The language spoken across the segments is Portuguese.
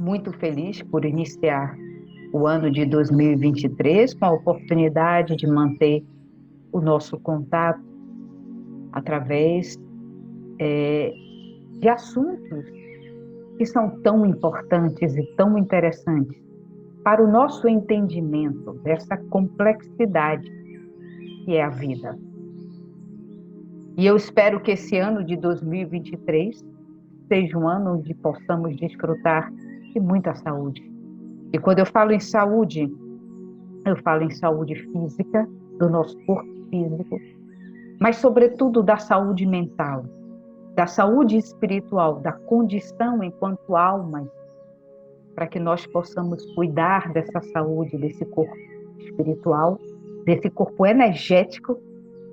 muito feliz por iniciar o ano de 2023 com a oportunidade de manter o nosso contato através de assuntos que são tão importantes e tão interessantes para o nosso entendimento dessa complexidade que é a vida. E eu espero que esse ano de 2023 seja um ano onde possamos desfrutar de muita saúde. E quando eu falo em saúde física, do nosso corpo físico, mas sobretudo da saúde mental, da saúde espiritual, da condição enquanto almas, para que nós possamos cuidar dessa saúde, desse corpo espiritual, desse corpo energético,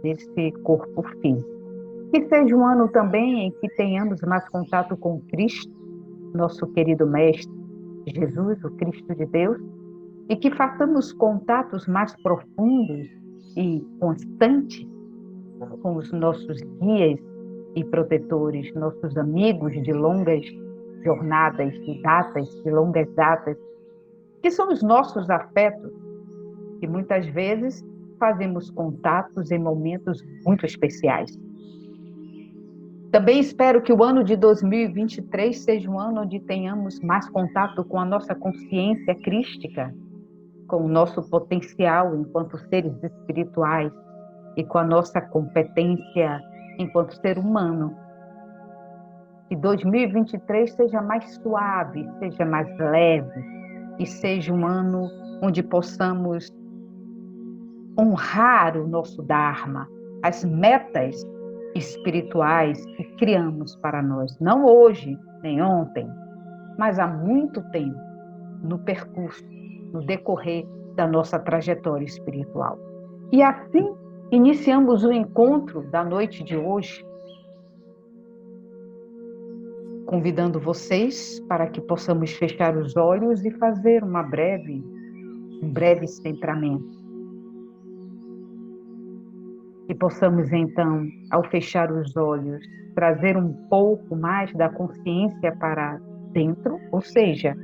desse corpo físico. Que seja um ano também em que tenhamos mais contato com Cristo, nosso querido Mestre Jesus, o Cristo de Deus, e que façamos contatos mais profundos e constantes com os nossos guias e protetores, nossos amigos de longas jornadas, de longas datas, que são os nossos afetos, que muitas vezes fazemos contatos em momentos muito especiais. Também espero que o ano de 2023 seja um ano onde tenhamos mais contato com a nossa consciência crística, com o nosso potencial enquanto seres espirituais e com a nossa competência enquanto ser humano. Que 2023 seja mais suave, seja mais leve e seja um ano onde possamos honrar o nosso Dharma, as metas espirituais que criamos para nós, não hoje, nem ontem, mas há muito tempo, no percurso, no decorrer da nossa trajetória espiritual. E assim, iniciamos o encontro da noite de hoje, convidando vocês para que possamos fechar os olhos e fazer um breve centramento. Que possamos, então, ao fechar os olhos, trazer um pouco mais da consciência para dentro, ou seja,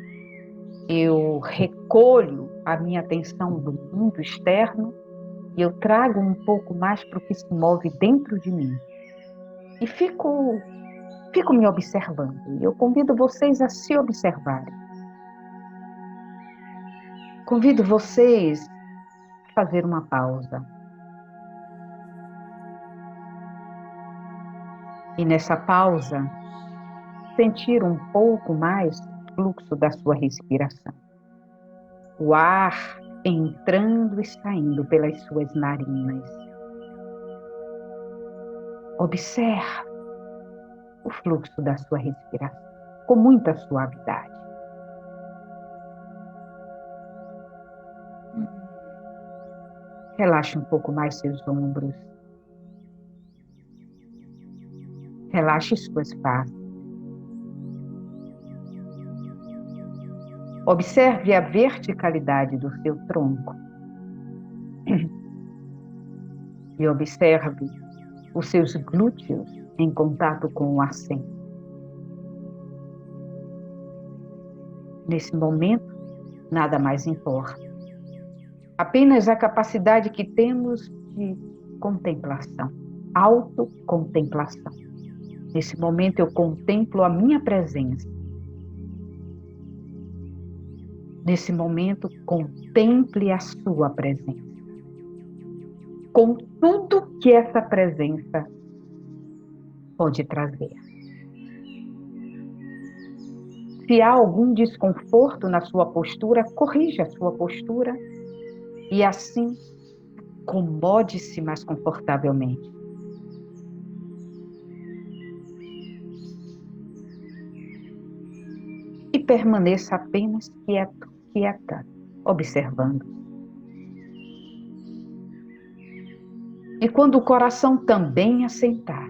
eu recolho a minha atenção do mundo externo e eu trago um pouco mais para o que se move dentro de mim. E fico me observando. E eu convido vocês a se observarem. Convido vocês a fazer uma pausa. E nessa pausa, sentir um pouco mais o fluxo da sua respiração. O ar entrando e saindo pelas suas narinas. Observe o fluxo da sua respiração com muita suavidade. Relaxe um pouco mais seus ombros. Relaxe suas faces. Observe a verticalidade do seu tronco. E observe os seus glúteos em contato com o assento. Nesse momento, nada mais importa. Apenas a capacidade que temos de contemplação, autocontemplação. Nesse momento eu contemplo a minha presença. Nesse momento, contemple a sua presença. Com tudo que essa presença pode trazer. Se há algum desconforto na sua postura, corrija a sua postura e assim acomode-se mais confortavelmente. E permaneça apenas quieta, observando. E quando o coração também assentar,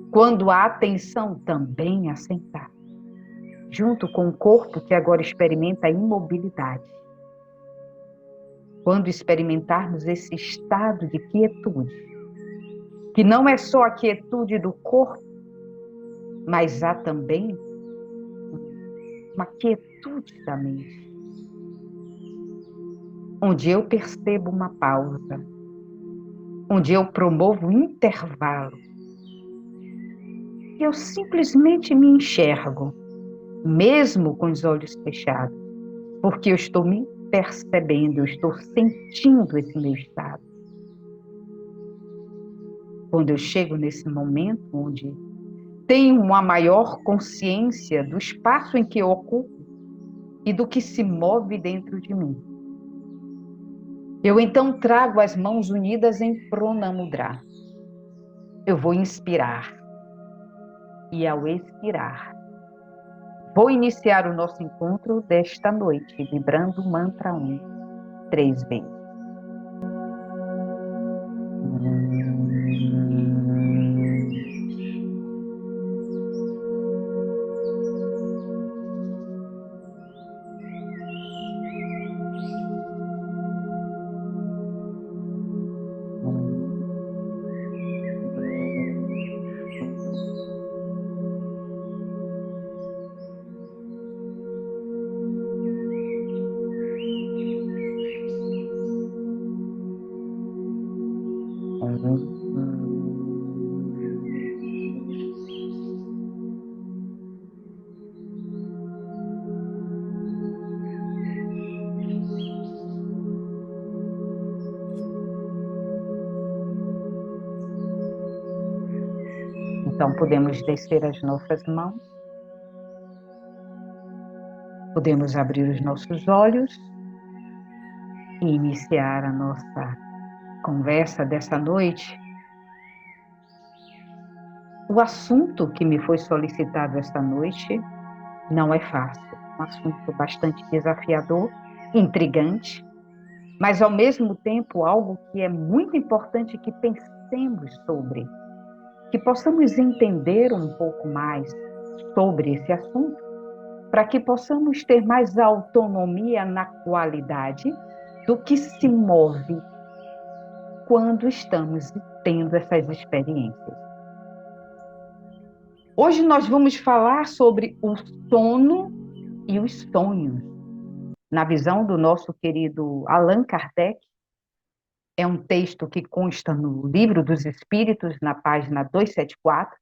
quando a atenção também assentar, junto com o corpo que agora experimenta a imobilidade, quando experimentarmos esse estado de quietude, que não é só a quietude do corpo, mas há também uma quietude da mente, onde eu percebo uma pausa, onde eu promovo um intervalo, e eu simplesmente me enxergo, mesmo com os olhos fechados, porque eu estou me percebendo, eu estou sentindo esse meu estado. Quando eu chego nesse momento onde tenho uma maior consciência do espaço em que eu ocupo e do que se move dentro de mim, eu então trago as mãos unidas em Prana Mudra. Eu vou inspirar e ao expirar, vou iniciar o nosso encontro desta noite, vibrando o mantra 1, 3 vezes. Então, podemos descer as nossas mãos, podemos abrir os nossos olhos e iniciar a nossa conversa dessa noite. O assunto que me foi solicitado esta noite não é fácil, um assunto bastante desafiador, intrigante, mas ao mesmo tempo algo que é muito importante que pensemos sobre, que possamos entender um pouco mais sobre esse assunto, para que possamos ter mais autonomia na qualidade do que se move quando estamos tendo essas experiências. Hoje nós vamos falar sobre o sono e os sonhos. Na visão do nosso querido Allan Kardec, é um texto que consta no Livro dos Espíritos, na página 274,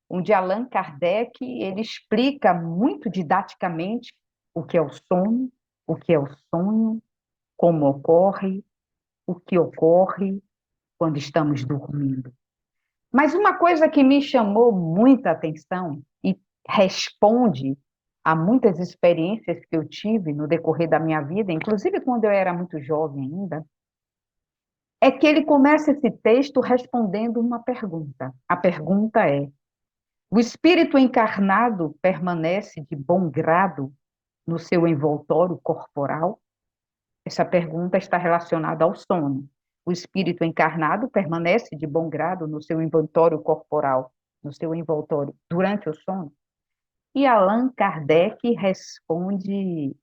onde Allan Kardec ele explica muito didaticamente o que é o sono, o que é o sonho, como ocorre, o que ocorre quando estamos dormindo. Mas uma coisa que me chamou muita atenção e responde a muitas experiências que eu tive no decorrer da minha vida, inclusive quando eu era muito jovem ainda, é que ele começa esse texto respondendo uma pergunta. A pergunta é: o espírito encarnado permanece de bom grado no seu envoltório corporal? Essa pergunta está relacionada ao sono. O espírito encarnado permanece de bom grado no seu envoltório corporal, no seu envoltório, durante o sono? E Allan Kardec responde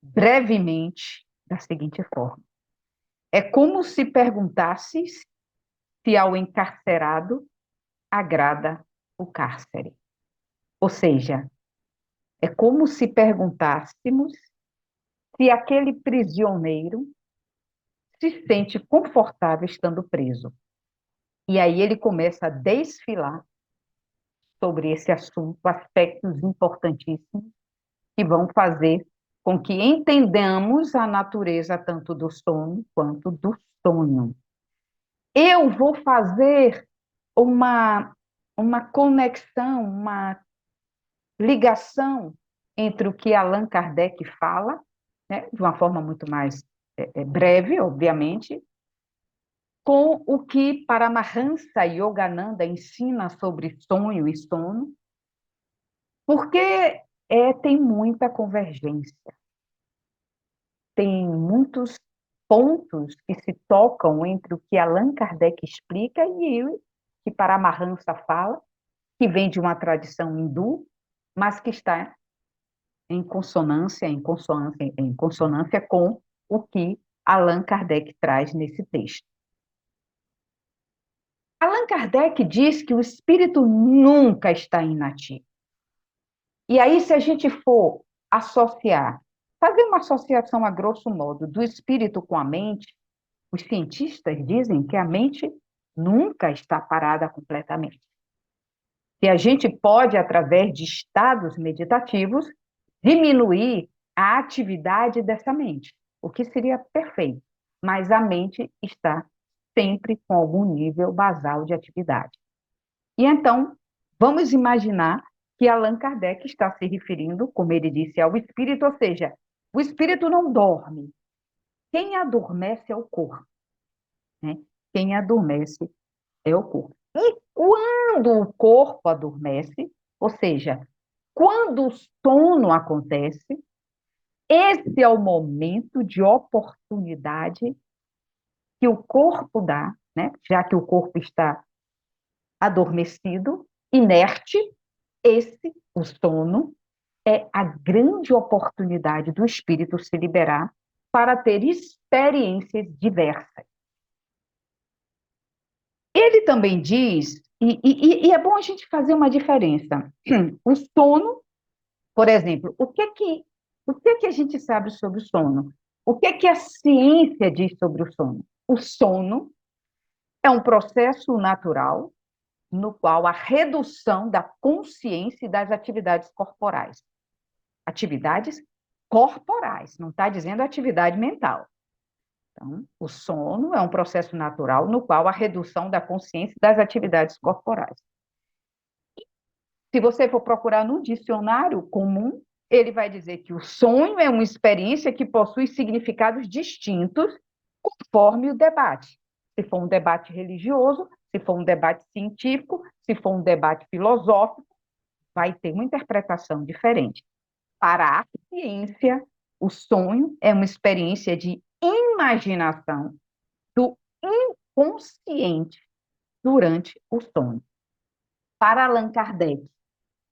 brevemente da seguinte forma: é como se perguntasse se ao encarcerado agrada o cárcere. Ou seja, é como se perguntássemos se aquele prisioneiro se sente confortável estando preso. E aí ele começa a desfilar sobre esse assunto, aspectos importantíssimos que vão fazer com que entendamos a natureza tanto do sono quanto do sonho. Eu vou fazer uma conexão, uma ligação entre o que Allan Kardec fala, né, de uma forma muito mais breve, obviamente, com o que Paramahansa Yogananda ensina sobre sonho e sono, porque tem muita convergência, tem muitos pontos que se tocam entre o que Allan Kardec explica e o que Paramahansa fala, que vem de uma tradição hindu, mas que está em consonância com o que Allan Kardec traz nesse texto. Allan Kardec diz que o espírito nunca está inativo. E aí, se a gente for associar, fazer uma associação a grosso modo do espírito com a mente, os cientistas dizem que a mente nunca está parada completamente. Que a gente pode, através de estados meditativos, diminuir a atividade dessa mente, o que seria perfeito. Mas a mente está sempre com algum nível basal de atividade. E então, vamos imaginar que Allan Kardec está se referindo, como ele disse, ao espírito, ou seja, o espírito não dorme. Quem adormece é o corpo, né? Quem adormece é o corpo. E quando o corpo adormece, ou seja, quando o sono acontece, esse é o momento de oportunidade que o corpo dá, né? Já que o corpo está adormecido, inerte, o sono, é a grande oportunidade do espírito se liberar para ter experiências diversas. Ele também diz, e é bom a gente fazer uma diferença. O sono, por exemplo, o que a gente sabe sobre o sono? O que a ciência diz sobre o sono? O sono é um processo natural no qual a redução da consciência e das atividades corporais. Atividades corporais, não está dizendo atividade mental. Então, o sono é um processo natural no qual a redução da consciência e das atividades corporais. Se você for procurar no dicionário comum, ele vai dizer que o sonho é uma experiência que possui significados distintos conforme o debate. Se for um debate religioso, se for um debate científico, se for um debate filosófico, vai ter uma interpretação diferente. Para a ciência, o sonho é uma experiência de imaginação do inconsciente durante o sono. Para Allan Kardec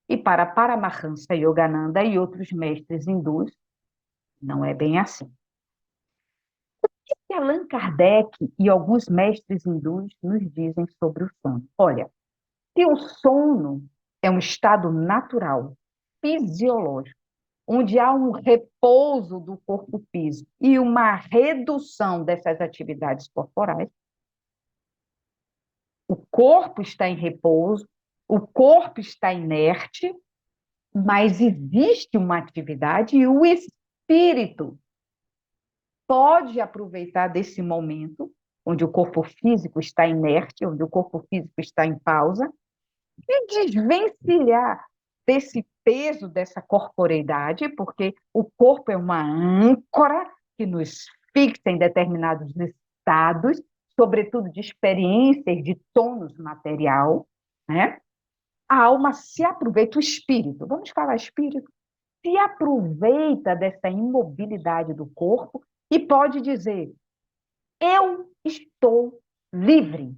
e para Paramahansa Yogananda e outros mestres hindus, não é bem assim. O que Allan Kardec e alguns mestres hindus nos dizem sobre o sono? Olha, se o sono é um estado natural, fisiológico, onde há um repouso do corpo físico e uma redução dessas atividades corporais, o corpo está em repouso, o corpo está inerte, mas existe uma atividade e o espírito pode aproveitar desse momento, onde o corpo físico está inerte, onde o corpo físico está em pausa, e desvencilhar desse peso, dessa corporeidade, porque o corpo é uma âncora que nos fixa em determinados estados, sobretudo de experiências de tônus material, né? A alma se aproveita, o espírito, vamos falar espírito, se aproveita dessa imobilidade do corpo e pode dizer: eu estou livre.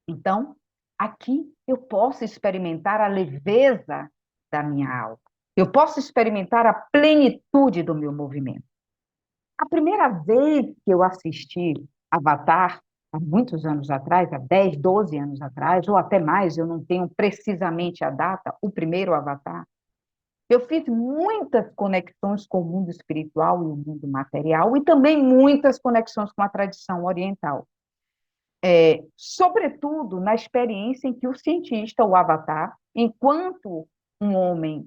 Então, aqui eu posso experimentar a leveza da minha alma. Eu posso experimentar a plenitude do meu movimento. A primeira vez que eu assisti Avatar, há muitos anos atrás, há 10, 12 anos atrás, ou até mais, eu não tenho precisamente a data, o primeiro Avatar, eu fiz muitas conexões com o mundo espiritual e o mundo material, e também muitas conexões com a tradição oriental. Sobretudo na experiência em que o cientista, o Avatar, enquanto um homem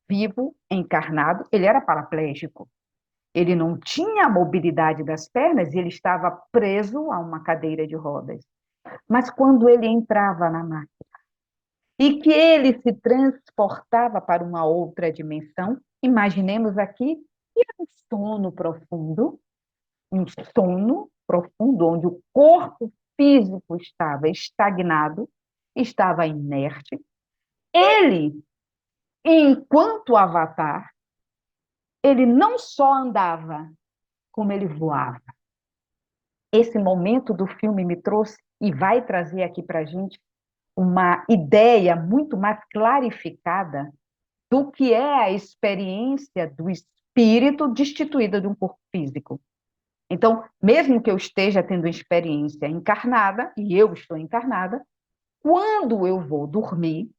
vivo, encarnado, ele era paraplégico. Ele não tinha a mobilidade das pernas e ele estava preso a uma cadeira de rodas. Mas quando ele entrava na máquina e que ele se transportava para uma outra dimensão, imaginemos aqui que era um sono profundo, onde o corpo físico estava estagnado, estava inerte. Ele, enquanto avatar, ele não só andava, como ele voava. Esse momento do filme me trouxe e vai trazer aqui para a gente uma ideia muito mais clarificada do que é a experiência do espírito destituída de um corpo físico. Então, mesmo que eu esteja tendo experiência encarnada, e eu estou encarnada, quando eu vou dormir,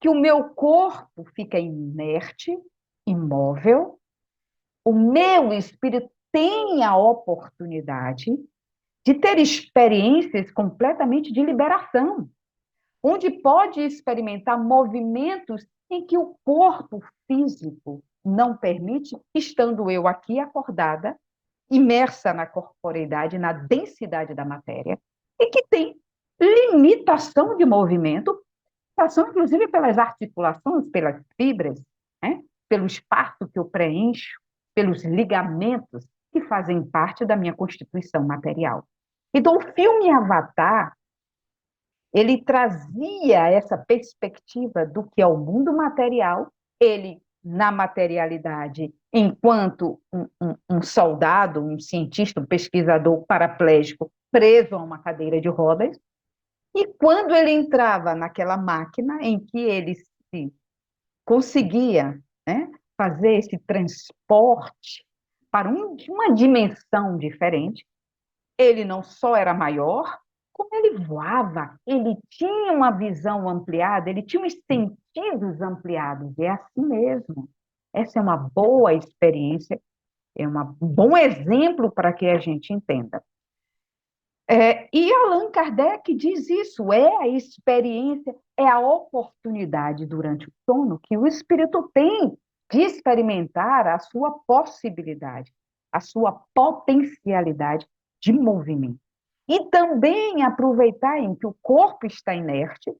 que o meu corpo fica inerte, imóvel, o meu espírito tem a oportunidade de ter experiências completamente de liberação, onde pode experimentar movimentos em que o corpo físico não permite, estando eu aqui acordada, imersa na corporeidade, na densidade da matéria, e que tem limitação de movimento, limitação inclusive pelas articulações, pelas fibras, né? Pelo espaço que eu preencho, pelos ligamentos que fazem parte da minha constituição material. Então, o filme Avatar, ele trazia essa perspectiva do que é o mundo material, ele na materialidade, enquanto um soldado, um cientista, um pesquisador paraplégico preso a uma cadeira de rodas, e quando ele entrava naquela máquina em que ele se conseguia, né, fazer esse transporte para uma dimensão diferente, ele não só era maior, como ele voava, ele tinha uma visão ampliada, ele tinha os sentidos ampliados, e é assim mesmo. Essa é uma boa experiência, é um bom exemplo para que a gente entenda. E Allan Kardec diz isso, é a experiência, é a oportunidade durante o sono que o espírito tem de experimentar a sua possibilidade, a sua potencialidade de movimento. E também aproveitar em que o corpo está inerte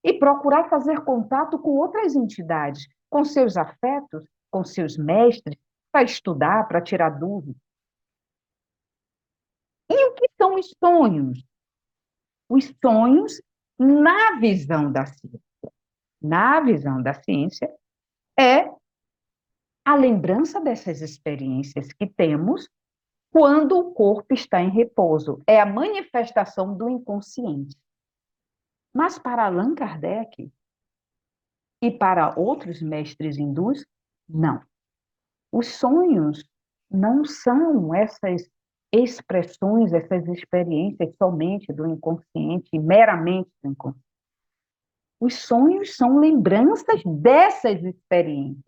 e procurar fazer contato com outras entidades, com seus afetos, com seus mestres, para estudar, para tirar dúvidas. E o que são os sonhos? Os sonhos, na visão da ciência, é a lembrança dessas experiências que temos quando o corpo está em repouso. É a manifestação do inconsciente. Mas para Allan Kardec e para outros mestres hindus, não. Os sonhos não são essas expressões, essas experiências somente do inconsciente, meramente do inconsciente. Os sonhos são lembranças dessas experiências.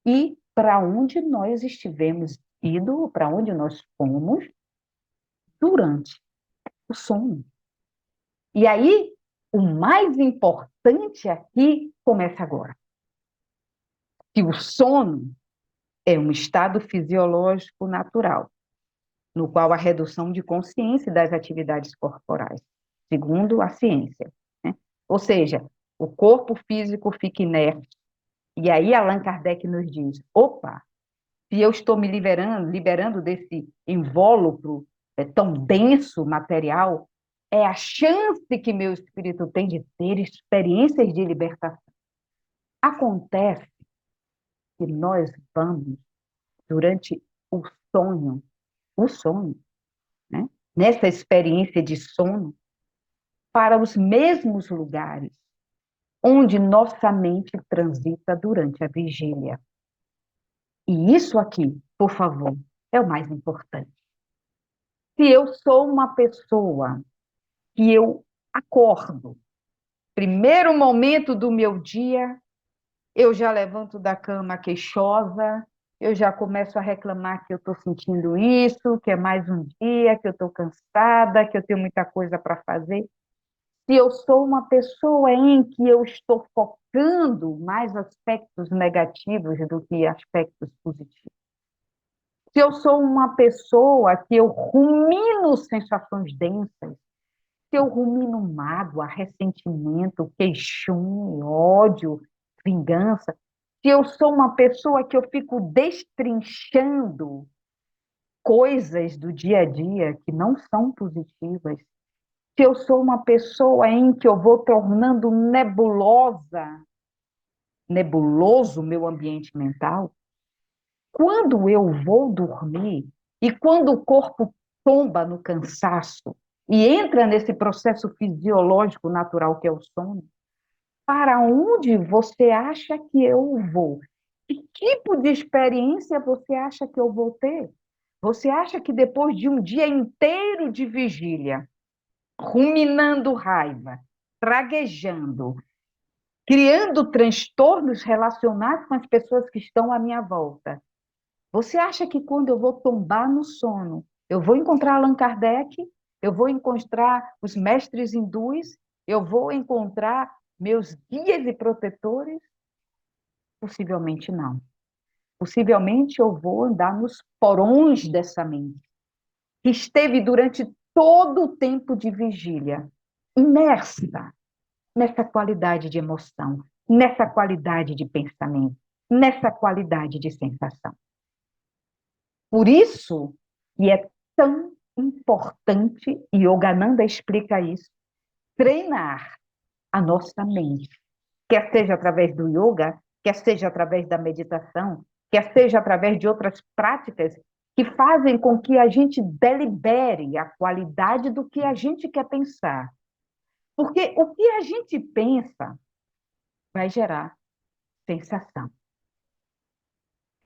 E para onde nós estivemos indo, para onde nós fomos durante o sono. E aí, o mais importante aqui começa agora. Que o sono é um estado fisiológico natural, no qual a redução de consciência das atividades corporais, segundo a ciência, né? Ou seja, o corpo físico fica inerte. E aí Allan Kardec nos diz, opa, se eu estou me liberando desse invólucro tão denso material, é a chance que meu espírito tem de ter experiências de libertação. Acontece que nós vamos, durante o sonho, né? Nessa experiência de sono, para os mesmos lugares onde nossa mente transita durante a vigília. E isso aqui, por favor, é o mais importante. Se eu sou uma pessoa que eu acordo, primeiro momento do meu dia, eu já levanto da cama queixosa, eu já começo a reclamar que eu estou sentindo isso, que é mais um dia, que eu estou cansada, que eu tenho muita coisa para fazer. Se eu sou uma pessoa em que eu estou focando mais aspectos negativos do que aspectos positivos. Se eu sou uma pessoa que eu rumino sensações densas, se eu rumino mágoa, ressentimento, queixume, ódio, vingança, se eu sou uma pessoa que eu fico destrinchando coisas do dia a dia que não são positivas, se eu sou uma pessoa em que eu vou tornando nebuloso o meu ambiente mental, quando eu vou dormir e quando o corpo tomba no cansaço e entra nesse processo fisiológico natural que é o sono, para onde você acha que eu vou? Que tipo de experiência você acha que eu vou ter? Você acha que depois de um dia inteiro de vigília, ruminando raiva, praguejando, criando transtornos relacionados com as pessoas que estão à minha volta. Você acha que quando eu vou tombar no sono, eu vou encontrar Allan Kardec, eu vou encontrar os mestres hindus, eu vou encontrar meus guias e protetores? Possivelmente não. Possivelmente eu vou andar nos porões dessa mente, que esteve durante todo o tempo de vigília, imersa nessa qualidade de emoção, nessa qualidade de pensamento, nessa qualidade de sensação. Por isso, e é tão importante, e Yogananda explica isso, treinar a nossa mente, quer seja através do yoga, quer seja através da meditação, quer seja através de outras práticas que fazem com que a gente delibere a qualidade do que a gente quer pensar. Porque o que a gente pensa vai gerar sensação.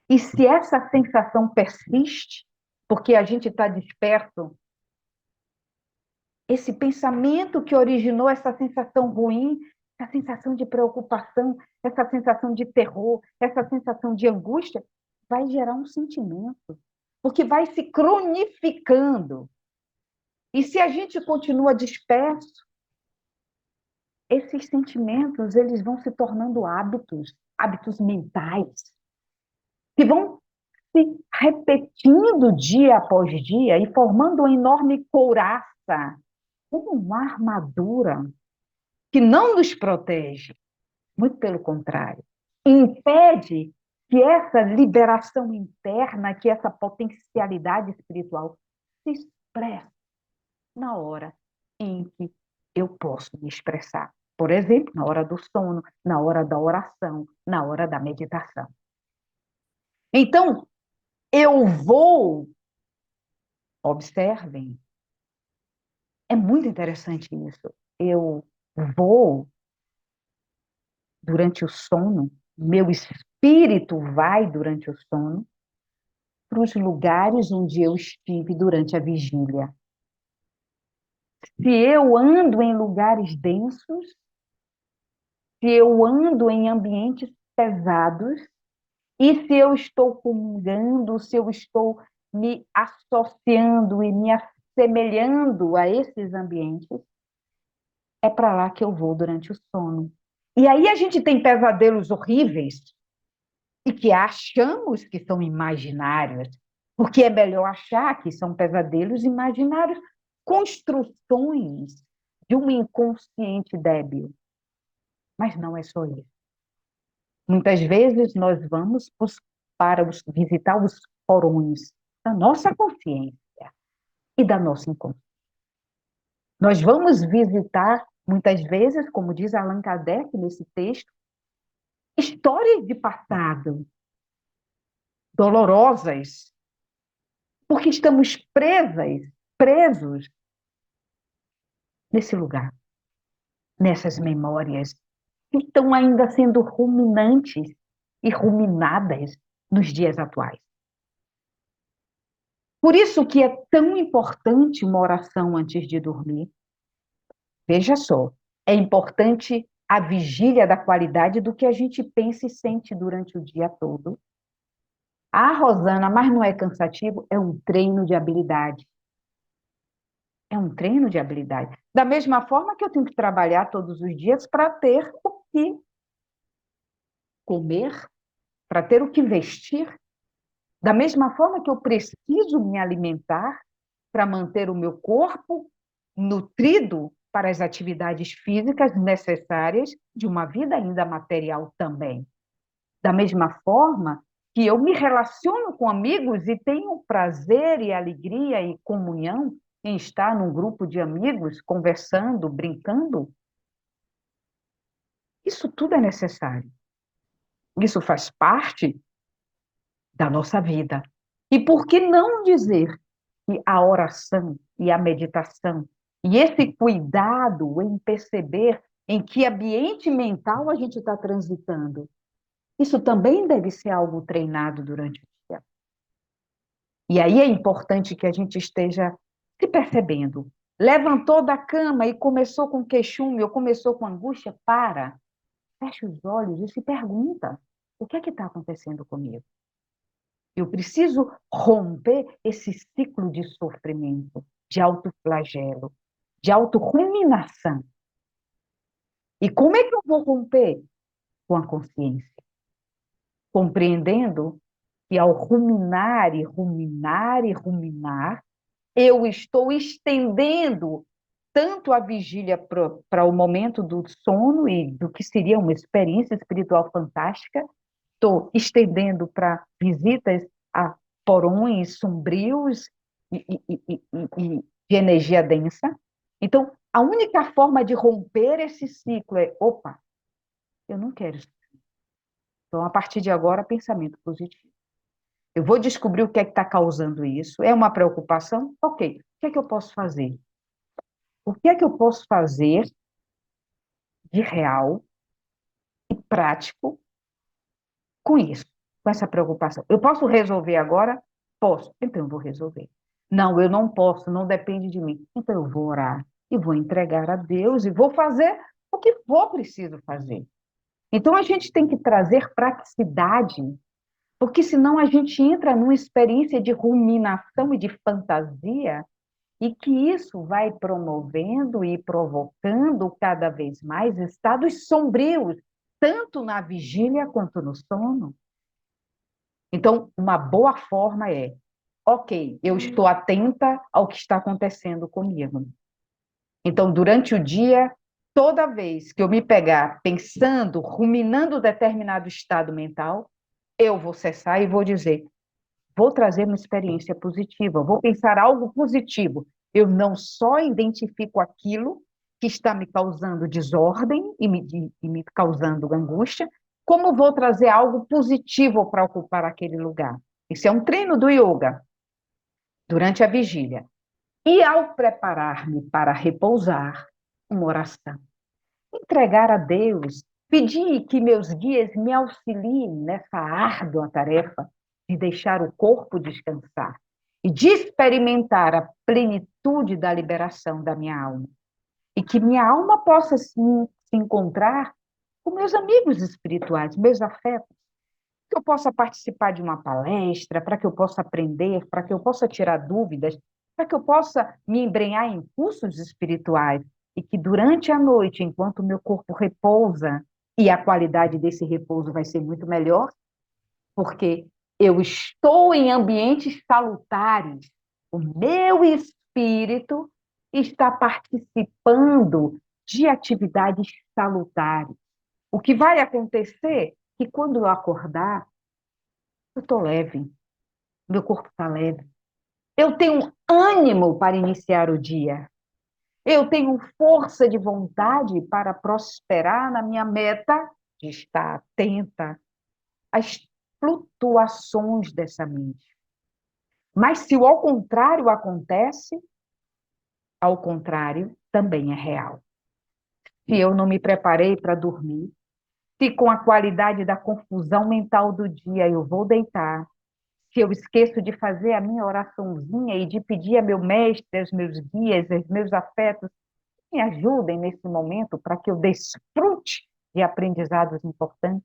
E se essa sensação persiste, porque a gente está desperto, esse pensamento que originou essa sensação ruim, essa sensação de preocupação, essa sensação de terror, essa sensação de angústia, vai gerar um sentimento, porque vai se cronificando. E se a gente continua disperso, esses sentimentos eles vão se tornando hábitos, hábitos mentais, que vão se repetindo dia após dia e formando uma enorme couraça, como uma armadura que não nos protege, muito pelo contrário, impede que essa liberação interna, que essa potencialidade espiritual se expresse na hora em que eu posso me expressar. Por exemplo, na hora do sono, na hora da oração, na hora da meditação. Então, eu vou, observem, é muito interessante isso. Eu vou, durante o sono, meu espírito vai durante o sono para os lugares onde eu estive durante a vigília. Se eu ando em lugares densos, se eu ando em ambientes pesados, e se eu estou comungando, se eu estou me associando e me assemelhando a esses ambientes, é para lá que eu vou durante o sono. E aí a gente tem pesadelos horríveis e que achamos que são imaginários, porque é melhor achar que são pesadelos imaginários, construções de um inconsciente débil. Mas não é só isso. Muitas vezes nós vamos para visitar os porões da nossa consciência e da nossa inconsciência. Nós vamos visitar, muitas vezes, como diz Allan Kardec nesse texto, histórias de passado dolorosas, porque estamos presos nesse lugar, nessas memórias que estão ainda sendo ruminantes e ruminadas nos dias atuais. Por isso que é tão importante uma oração antes de dormir. Veja só, é importante a vigília da qualidade do que a gente pensa e sente durante o dia todo. Ah, Rosana, mas não é cansativo? É um treino de habilidade. É um treino de habilidade. Da mesma forma que eu tenho que trabalhar todos os dias para ter o que comer, para ter o que vestir. Da mesma forma que eu preciso me alimentar para manter o meu corpo nutrido para as atividades físicas necessárias de uma vida ainda material também. Da mesma forma que eu me relaciono com amigos e tenho prazer e alegria e comunhão em estar num grupo de amigos, conversando, brincando, isso tudo é necessário. Isso faz parte da nossa vida. E por que não dizer que a oração e a meditação e esse cuidado em perceber em que ambiente mental a gente está transitando, isso também deve ser algo treinado durante o dia. E aí é importante que a gente esteja se percebendo. Levantou da cama e começou com queixume ou começou com angústia, para. fecha os olhos e se pergunta: o que é que está acontecendo comigo? Eu preciso romper esse ciclo de sofrimento, de autoflagelo, de autorruminação. E como é que eu vou romper? Com a consciência. Compreendendo que ao ruminar e ruminar e ruminar, eu estou estendendo tanto a vigília para o momento do sono e do que seria uma experiência espiritual fantástica, estou estendendo para visitas a porões sombrios e de energia densa. Então, a única forma de romper esse ciclo é: opa, eu não quero isso. Então, a partir de agora, pensamento positivo. Eu vou descobrir o que é que está causando isso. É uma preocupação? Ok. O que é que eu posso fazer? O que é que eu posso fazer de real e prático com isso, com essa preocupação? Eu posso resolver agora? Posso. Então eu vou resolver. Não, eu não posso, não depende de mim. Então eu vou orar e vou entregar a Deus e vou fazer o que for preciso fazer. Então a gente tem que trazer praticidade, porque senão a gente entra numa experiência de ruminação e de fantasia, e que isso vai promovendo e provocando cada vez mais estados sombrios, tanto na vigília quanto no sono. Então, uma boa forma é: ok, eu estou atenta ao que está acontecendo comigo. Então, durante o dia, toda vez que eu me pegar pensando, ruminando determinado estado mental, eu vou cessar e vou dizer: vou trazer uma experiência positiva, vou pensar algo positivo. Eu não só identifico aquilo que está me causando desordem e me causando angústia, como vou trazer algo positivo para ocupar aquele lugar. Isso é um treino do yoga durante a vigília. E ao preparar-me para repousar, uma oração. Entregar a Deus, pedir que meus guias me auxiliem nessa árdua tarefa de deixar o corpo descansar e de experimentar a plenitude da liberação da minha alma. E que minha alma possa se encontrar com meus amigos espirituais, meus afetos, que eu possa participar de uma palestra, para que eu possa aprender, para que eu possa tirar dúvidas, para que eu possa me embrenhar em cursos espirituais e que durante a noite, enquanto o meu corpo repousa, e a qualidade desse repouso vai ser muito melhor, porque eu estou em ambientes salutares, o meu espírito está participando de atividades salutares. O que vai acontecer é que quando eu acordar, eu estou leve, meu corpo está leve. Eu tenho ânimo para iniciar o dia. Eu tenho força de vontade para prosperar na minha meta de estar atenta às flutuações dessa mente. Mas se o ao contrário acontece, ao contrário também é real. Se eu não me preparei para dormir, se com a qualidade da confusão mental do dia eu vou deitar, se eu esqueço de fazer a minha oraçãozinha e de pedir a meu mestre, aos meus guias, aos meus afetos, me ajudem nesse momento para que eu desfrute de aprendizados importantes.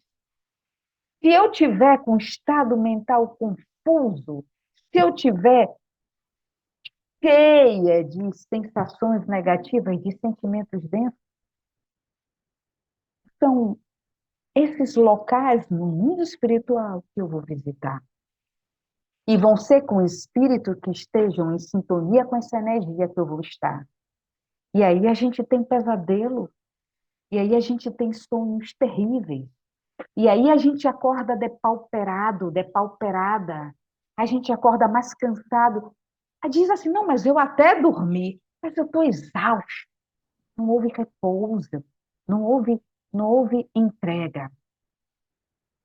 Se eu tiver com estado mental confuso, se eu tiver cheia de sensações negativas, de sentimentos densos, são esses locais no mundo espiritual que eu vou visitar. E vão ser com espíritos que estejam em sintonia com essa energia que eu vou estar. E aí a gente tem pesadelo, e aí a gente tem sonhos terríveis, e aí a gente acorda depauperado, depauperada, a gente acorda mais cansado. Aí diz assim: não, mas eu até dormi, mas eu estou exausto. Não houve repouso, não houve entrega.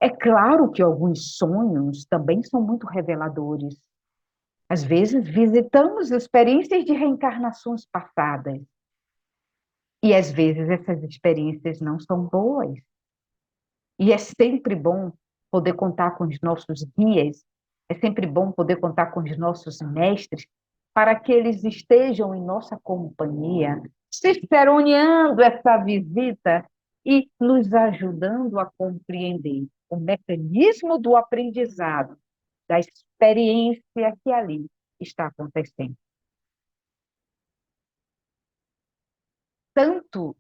É claro que alguns sonhos também são muito reveladores. Às vezes visitamos experiências de reencarnações passadas. E às vezes essas experiências não são boas. E é sempre bom poder contar com os nossos guias, é sempre bom poder contar com os nossos mestres, para que eles estejam em nossa companhia, ciceroneando essa visita e nos ajudando a compreender o mecanismo do aprendizado, da experiência que ali está acontecendo. Tanto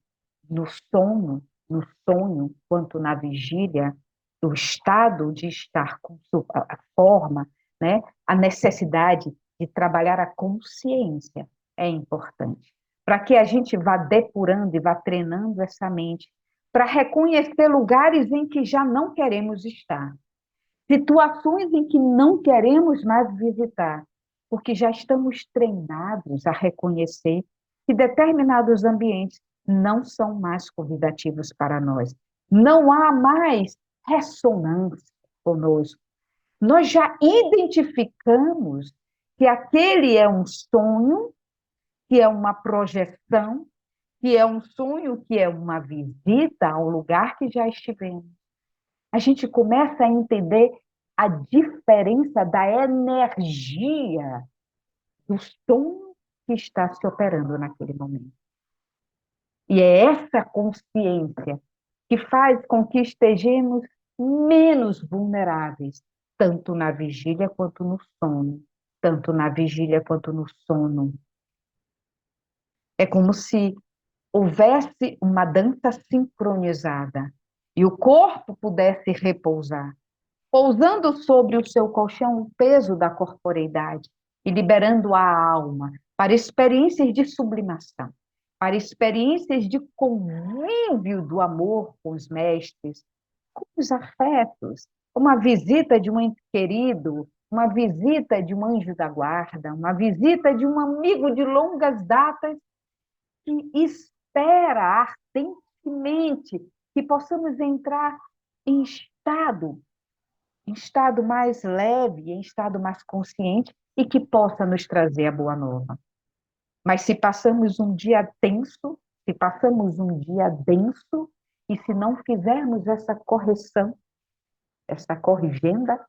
no sonho, quanto na vigília, do estado de estar com a forma, né? A necessidade de trabalhar a consciência é importante, para que a gente vá depurando e vá treinando essa mente, para reconhecer lugares em que já não queremos estar, situações em que não queremos mais visitar, porque já estamos treinados a reconhecer que determinados ambientes não são mais convidativos para nós. Não há mais ressonância conosco. Nós já identificamos que aquele é um sonho, que é uma projeção, que é um sonho, que é uma visita ao lugar que já estivemos. A gente começa a entender a diferença da energia do som que está se operando naquele momento. E é essa consciência que faz com que estejamos menos vulneráveis, tanto na vigília quanto no sono. Tanto na vigília quanto no sono. É como se houvesse uma dança sincronizada e o corpo pudesse repousar, pousando sobre o seu colchão o peso da corporeidade e liberando a alma para experiências de sublimação, para experiências de convívio do amor com os mestres, com os afetos, uma visita de um ente querido, uma visita de um anjo da guarda, uma visita de um amigo de longas datas que espera ardentemente que possamos entrar em estado mais leve, em estado mais consciente e que possa nos trazer a boa nova. Mas se passamos um dia tenso, se passamos um dia denso, e se não fizermos essa correção, essa corrigenda,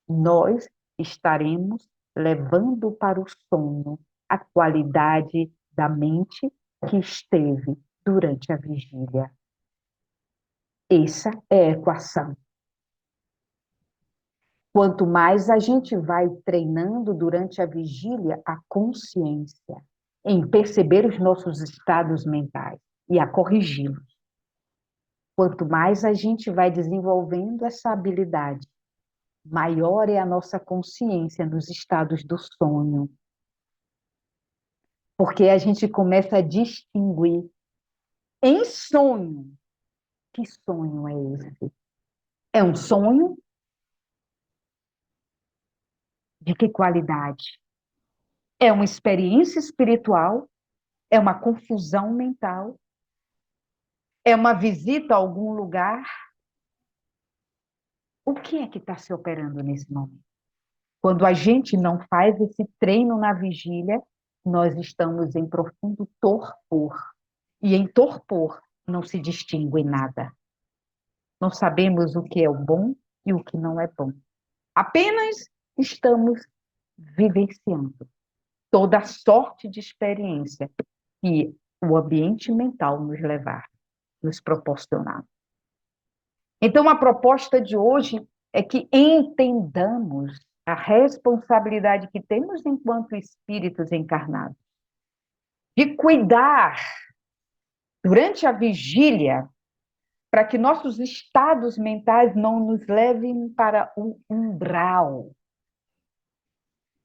nós estaremos levando para o sono a qualidade da mente que esteve durante a vigília. Essa é a equação. Quanto mais a gente vai treinando durante a vigília a consciência, em perceber os nossos estados mentais e a corrigi-los, quanto mais a gente vai desenvolvendo essa habilidade, maior é a nossa consciência nos estados do sonho. Porque a gente começa a distinguir em sonho. Que sonho é esse? É um sonho? De que qualidade? É uma experiência espiritual? É uma confusão mental? É uma visita a algum lugar? O que é que está se operando nesse momento? Quando a gente não faz esse treino na vigília, nós estamos em profundo torpor. E em torpor não se distingue nada. Não sabemos o que é o bom e o que não é bom. Apenas estamos vivenciando toda sorte de experiência que o ambiente mental nos levar, nos proporcionar. Então, a proposta de hoje é que entendamos a responsabilidade que temos enquanto espíritos encarnados de cuidar durante a vigília para que nossos estados mentais não nos levem para o umbral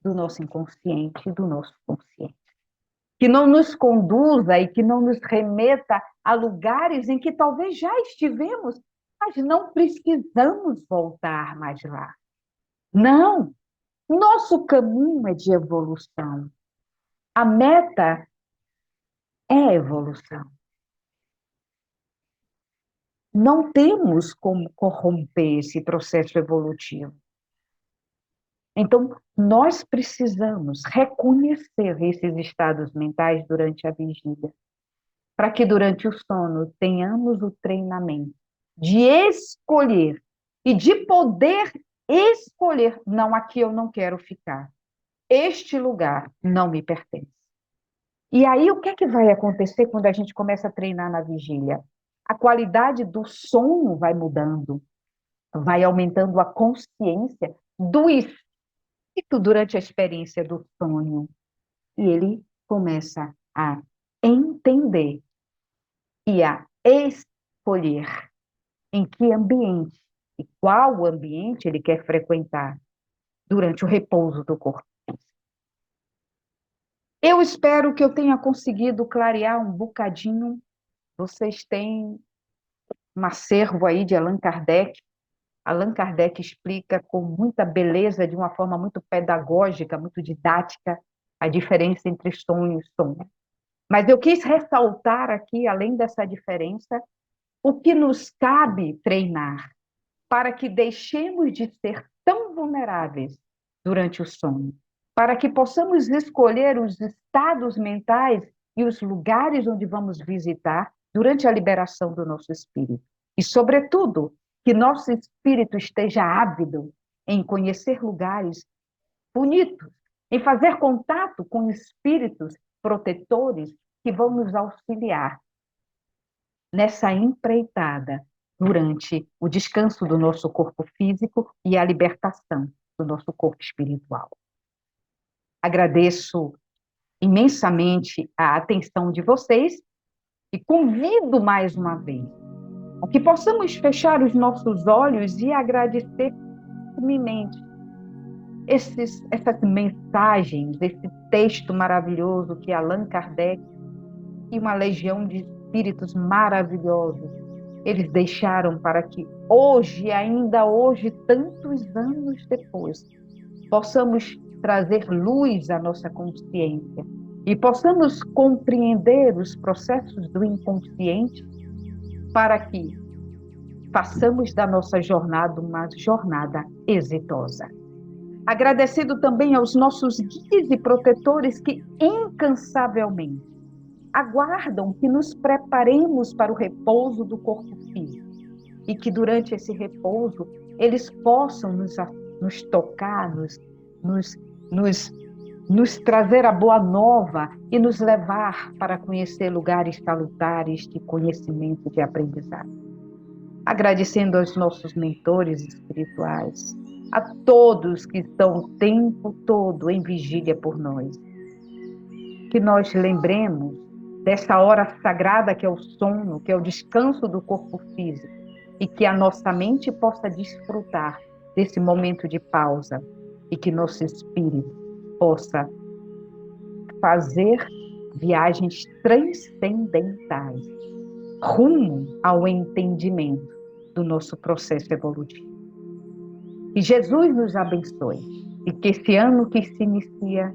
do nosso inconsciente e do nosso consciente. Que não nos conduza e que não nos remeta a lugares em que talvez já estivemos, mas não precisamos voltar mais lá. Não! Nosso caminho é de evolução. A meta é evolução. Não temos como corromper esse processo evolutivo. Então, nós precisamos reconhecer esses estados mentais durante a vigília, para que durante o sono tenhamos o treinamento de escolher e de poder escolher, não, aqui eu não quero ficar. Este lugar não me pertence. E aí, o que é que vai acontecer quando a gente começa a treinar na vigília? A qualidade do sono vai mudando, vai aumentando a consciência do espírito durante a experiência do sonho. E ele começa a entender e a escolher em que ambiente e qual ambiente ele quer frequentar durante o repouso do corpo. Eu espero que eu tenha conseguido clarear um bocadinho. Vocês têm um acervo aí de Allan Kardec. Allan Kardec explica com muita beleza, de uma forma muito pedagógica, muito didática, a diferença entre sonho e sonho. Mas eu quis ressaltar aqui, além dessa diferença, o que nos cabe treinar para que deixemos de ser tão vulneráveis durante o sono, para que possamos escolher os estados mentais e os lugares onde vamos visitar durante a liberação do nosso espírito. E, sobretudo, que nosso espírito esteja ávido em conhecer lugares bonitos, em fazer contato com espíritos protetores que vão nos auxiliar nessa empreitada durante o descanso do nosso corpo físico e a libertação do nosso corpo espiritual. Agradeço imensamente a atenção de vocês e convido mais uma vez a que possamos fechar os nossos olhos e agradecer firmemente essas mensagens, esse texto maravilhoso que Allan Kardec e uma legião de espíritos maravilhosos eles deixaram para que hoje, ainda hoje, tantos anos depois, possamos trazer luz à nossa consciência e possamos compreender os processos do inconsciente para que façamos da nossa jornada uma jornada exitosa. Agradecido também aos nossos guias e protetores que incansavelmente aguardam que nos preparemos para o repouso do corpo físico e que durante esse repouso eles possam nos tocar, nos trazer a boa nova e nos levar para conhecer lugares salutares de conhecimento e de aprendizado. Agradecendo aos nossos mentores espirituais, a todos que estão o tempo todo em vigília por nós. Que nós lembremos dessa hora sagrada que é o sono, que é o descanso do corpo físico, e que a nossa mente possa desfrutar desse momento de pausa e que nosso espírito possa fazer viagens transcendentais rumo ao entendimento do nosso processo evolutivo. Que Jesus nos abençoe e que esse ano que se inicia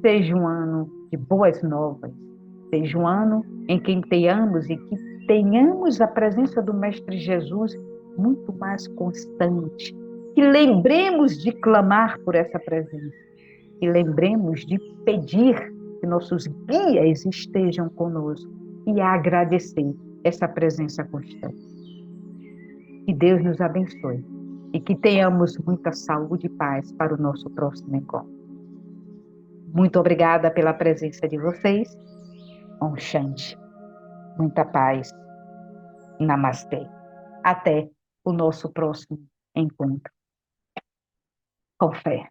seja um ano de boas novas, seja um ano em que tenhamos e que tenhamos a presença do Mestre Jesus muito mais constante, que lembremos de clamar por essa presença, que lembremos de pedir que nossos guias estejam conosco e agradecer essa presença constante. Que Deus nos abençoe e que tenhamos muita saúde e paz para o nosso próximo encontro. Muito obrigada pela presença de vocês. Om Shanti. Muita paz. Namastê. Até o nosso próximo encontro. Com fé.